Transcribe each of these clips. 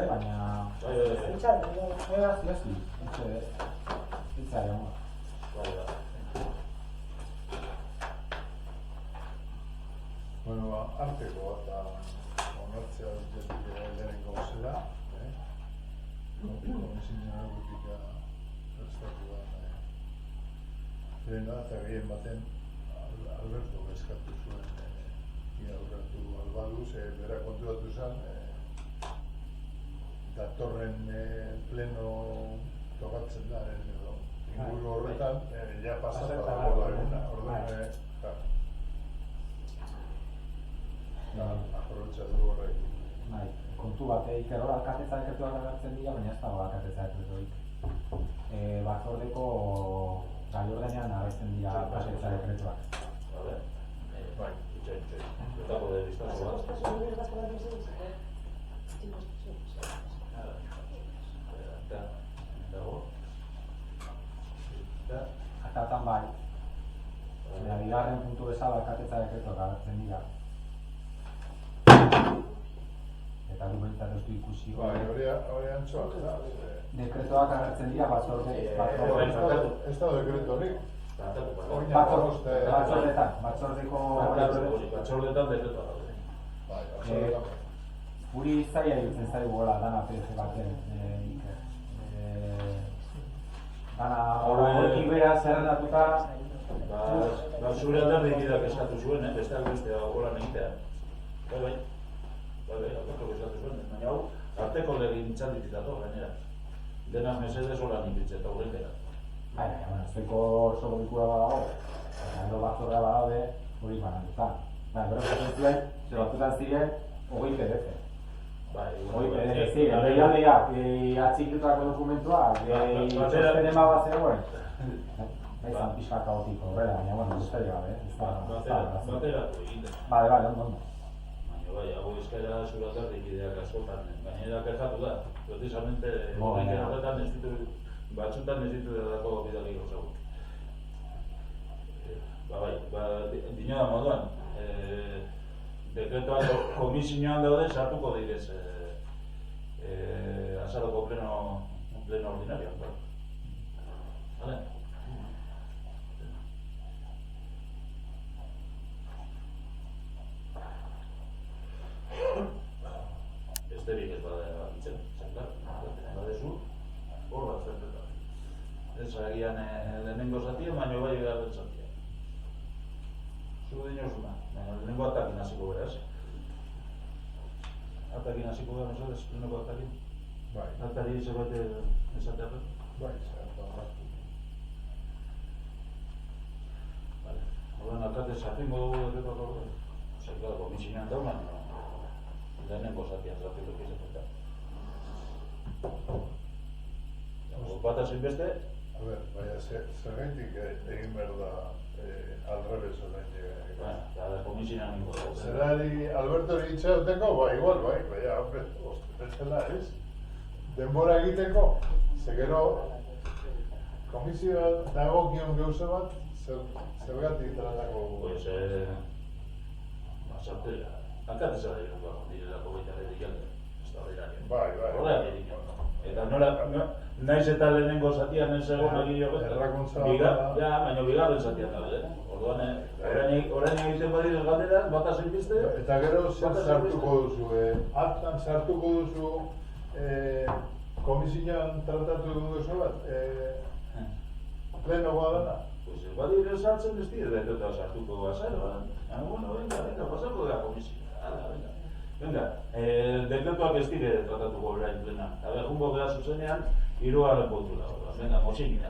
baina... Bueno, arteko eta onartzea lehenengo zela, komisioa gutika prestatu da plena eta gehien baten Alberto eskatu zuen aurratu albadu, bera konturatu zen datorren pleno tokatzen da edo inguru horretan ja pasata dagoela eguna, orduan aprobetxatu horrek. Kontu bat, Ikerrola alkatetza dekretuak agertzen dira, baina ez dago alkatetza dekretuik. Batzordeko gai ordenean agertzen dira alkatetza dekretuak. Bai, itxain. Dago de biztazo bat. Akatan bai. Bigarren puntu bezala alkatetza dekretuak agertzen dira. Eta du behintzat ez du ikusi. Hori antxoak da. Dekretuak agertzen dira batzorde... Ez da dekretu hori? Batzordeko... Batzordetan dekretuak daude. Guri zaila egiten zaigu gola dana PDF baten Iker. Dana hortik bera zerrendatuta... Zure alderdikideak eskatu zuen, besteak beste golan egitea. Bai, albertok eskatu zuen, baina hau arteko legintzalditik dator gainera. Dena mesedez hola ninditzen eta horrenkera. Baina, zoiko oso bilkura badago, eta gero batzordea badaude, hori banatuta. Gero esaten zuen, batutan ziren, 20 PDF. 20 PDF ziren, deialdiak, atxikitutako dokumentuak, txostenen bat zegoen. Ezan pixka kaotiko, horrela, baina, bueno, ez da gabe, Bateratu egiten. Bale, ondo. Bai, hau euskara zuratarrik ideak askotan, gainera kertatu da. Precisamente, horretan batzutan ez ditu edako bidali gauzagut. Dino da moduan, dekretuak komisioan daude sartuko direz azaroko pleno ordinarioan. Vale? Besterik ez bada itzen, zentar, badezu, hor bat zertetan. Ez agian lehenengo zatia, baina bai bigarren zatia. Zu dinozuna, lehenengo atakin hasiko beraz. Atakin hasiko beraz, nosotros, lehenengo atakin? Bai. Atari zerbait esatearen? Bai, zertan. Vale. Horren alkate zatingo dugu dekretuak horren. Zerkada komisioan dauman, lehenengo zatian zatituko izatea. Bata zein beste? A ver, baina zergaitik egin behar da alrebez orain Eta komisioan ningo da. Zerari Alberto itxerateko, igual, baina, bezala ez. Denbora egiteko, zegero komisioa dagokion gauza bat, zergatik tratako Pues, sortela. Alkate zara dira direlako baita dirialde. Ez da dira. Bai. Horreak edik. Eta nola, naiz eta lehenengo zatian ez egon egin errakuntza baina bigarren zatian daude. Orduan, orain egiten badira galderak, bata zein beste. Eta gero zer sartuko duzu, aktan sartuko duzu komisioan tratatu duzu bat, plenoa dena. Pues badire sartzen ez dira eta sartuko bazar. Bueno, venga, pasako da komisioa. Venga, dekretuak ez dire tratatuko orain plena. Eta jungo gara zuzenean, 3. puntu da. Venga, mozimina.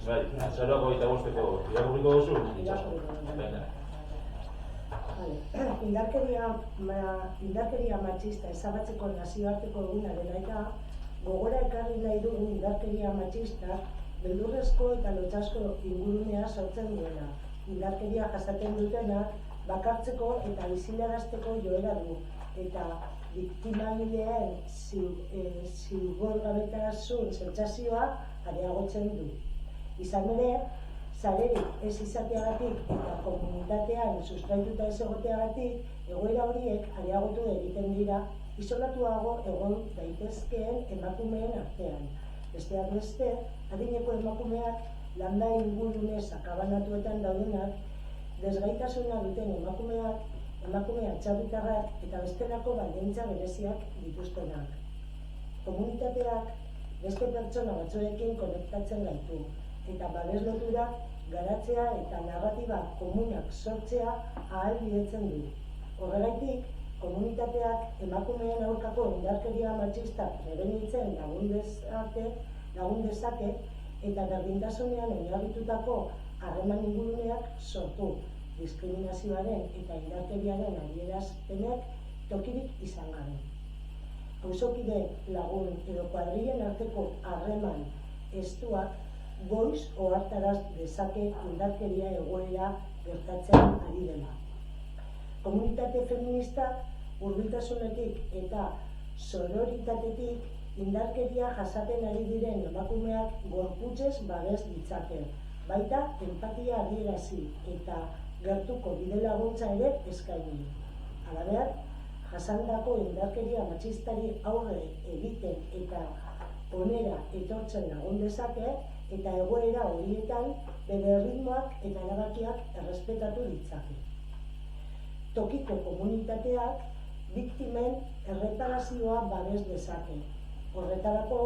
Bai, azarroako eta bosteko irakurriko duzu? Venga. Indarkeria matxista ezabatzeko nazioarteko egunaren aita, gogora ekarri nahi dugu indarkeria matxista beldurrezko eta lotsasko ingurunea sortzen duena. Indarkeria jasaten dutena bakartzeko eta bizilarazteko joera du, eta biktimagilleen zigorgabetasun sentsazioa areagotzen du. Izan ere, Sarerik ez izateagatik eta komunitatean sustraituta ez egoteagatik, egoera horiek areagotu egiten dira isolatuago egon daitezkeen emakumeen artean. Besteak beste, adineko emakumeak landa ingurune sakabanatuetan daudenak, desgaitasuna duten emakumeak, emakume atzerritarrak eta bestelako baldintza bereziak dituztenak. Komunitateak beste pertsona batzuekin konektatzen gaitu, eta babes loturak garatzea eta narratiba komunak sortzea ahalbidetzen du. Horregaitik, komunitateak emakumeen aurkako indarkeria matxista prebenitzen lagun dezake eta berdintasunean oinarritutako harreman inguruneak sortu, diskriminazioaren eta indarkeriaren adierazpenek tokirik izan gabe. Auzokide, lagun edo kuadrilen arteko harreman estuak goiz ohartaraz dezake indarkeria egoera gertatzen ari dela. Komunitate feministak hurbiltasunetik eta sororitatetik indarkeria jasaten ari diren emakumeak gorputzez babes ditzake, baita empatia adierazi eta gertuko bide laguntza ere eskaini. Halaber, jasandako indarkeria matxistari aurre egiten eta onera etortzen lagun dezake eta egoera horietan bere erritmoak eta erabakiak errespetatu ditzake. Tokiko komunitateak biktimen erreparazioa babes dezake. Horretarako,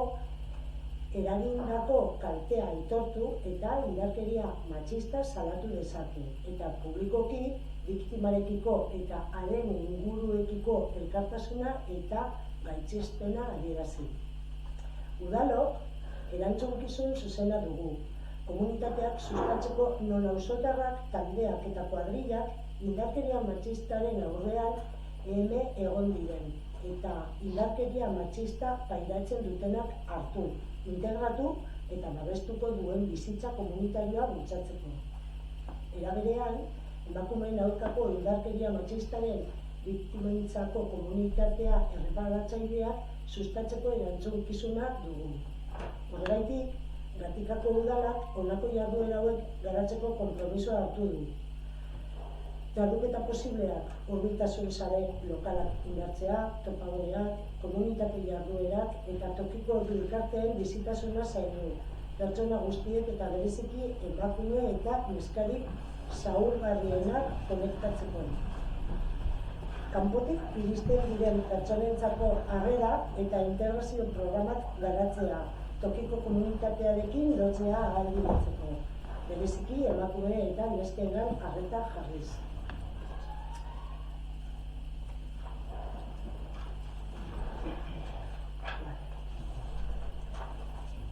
eragindako kaltea aitortu eta indarkeria matxista salatu dezake, eta publikoki biktimarekiko eta haren inguruekiko elkartasuna eta gaitzespena adierazi. Udalok, erantzukizun zuzena dugu. Komunitateak sustatzeko non auzotarrak, taldeak eta kuadrillak indarkeria matxistaren aurrean egon diren, eta indarkeria matxista pairatzen dutenak hartu, integratu eta babestuko duen bizitza komunitarioa bultzatzeko. Era berean, emakumeen aurkako indarkeria matxistaren biktimentzako komunitatea erreparatzailea sustatzeko erantzukizuna dugu. Horregaitik, Gatikako udalak honako jarduera hauek garatzeko konpromisoa hartu du. Jarduketa posibleak hurbiltasun sare lokalak indartzea, topagoreak, komunitate jarduerak eta tokiko elkarteen bizitasuna zaindu, pertsona guztiek eta bereziki emakume eta neskarik zaurgarrienak konektatzeko. Kanpotik iristen diren pertsonentzako harrera eta integrazio programak garatzea, tokiko komunitatearekin lotzea ahalbidetzeko, bereziki emakume eta neskengan arreta jarriz.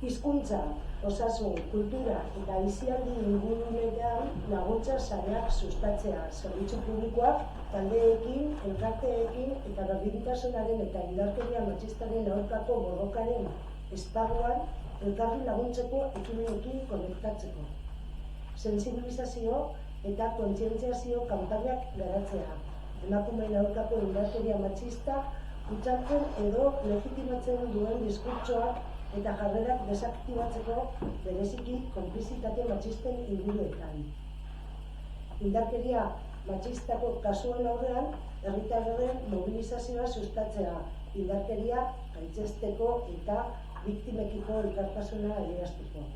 Hizkuntza, osasun, kultura eta aisialdi ingurunetan laguntza sareak sustatzea, zerbitzu publikoak, taldeekin, elkarteekin eta berdintasunaren eta indarkeria matxistaren aurkako borrokaren esparruan elkarri laguntzeko ekimenekin konektatzeko. Sensibilizazio eta kontzientziazio kanpainak garatzea, emakumeen aurkako indarkeria matxista utzatzen edo legitimatzen duen diskurtsoak eta jarrerak desaktibatzeko bereziki konplizitate matxisten inguruetan. Indarkeria matxistako kasuen aurrean herritarren mobilizazioa sustatzea, indarkeria gaitzesteko eta biktimekiko elkartasuna adierazteko.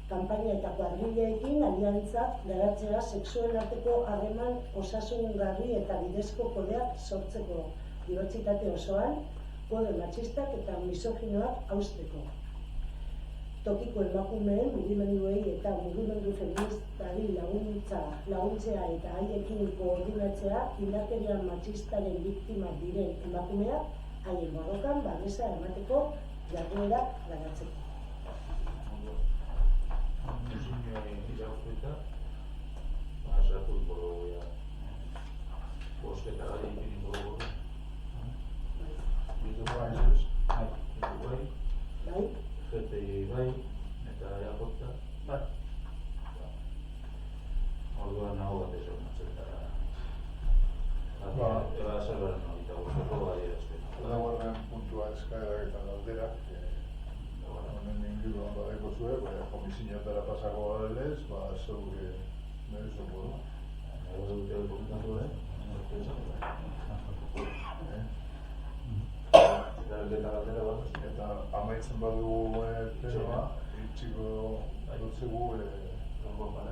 Kanpaina eta kuadrileekin aliantzak garatzea sexuen arteko harreman osasungarri eta bidezko kodeak sortzeko, dibertsitate osoan, kode matxistak eta misoginoak hausteko. Tokiko emakumeen mugimenduei eta mugimendu feministari laguntzea eta haiekin koordinatzea indarkeria matxistaren biktima diren emakumeak haien borrokan babesa emateko jarduerak garatzeko. Bai, eta erakotza. Bai. Orduan nago bat esan natzeta. Eba zerbaren horita guztoko bai erazten. Laugarren puntua eskaerak eta galderak, honen inguruan badeko zuen, komisioetara pasako badalez, zeure merezoko du. Eta amaitzen badu plenoa, itxiko dutzegu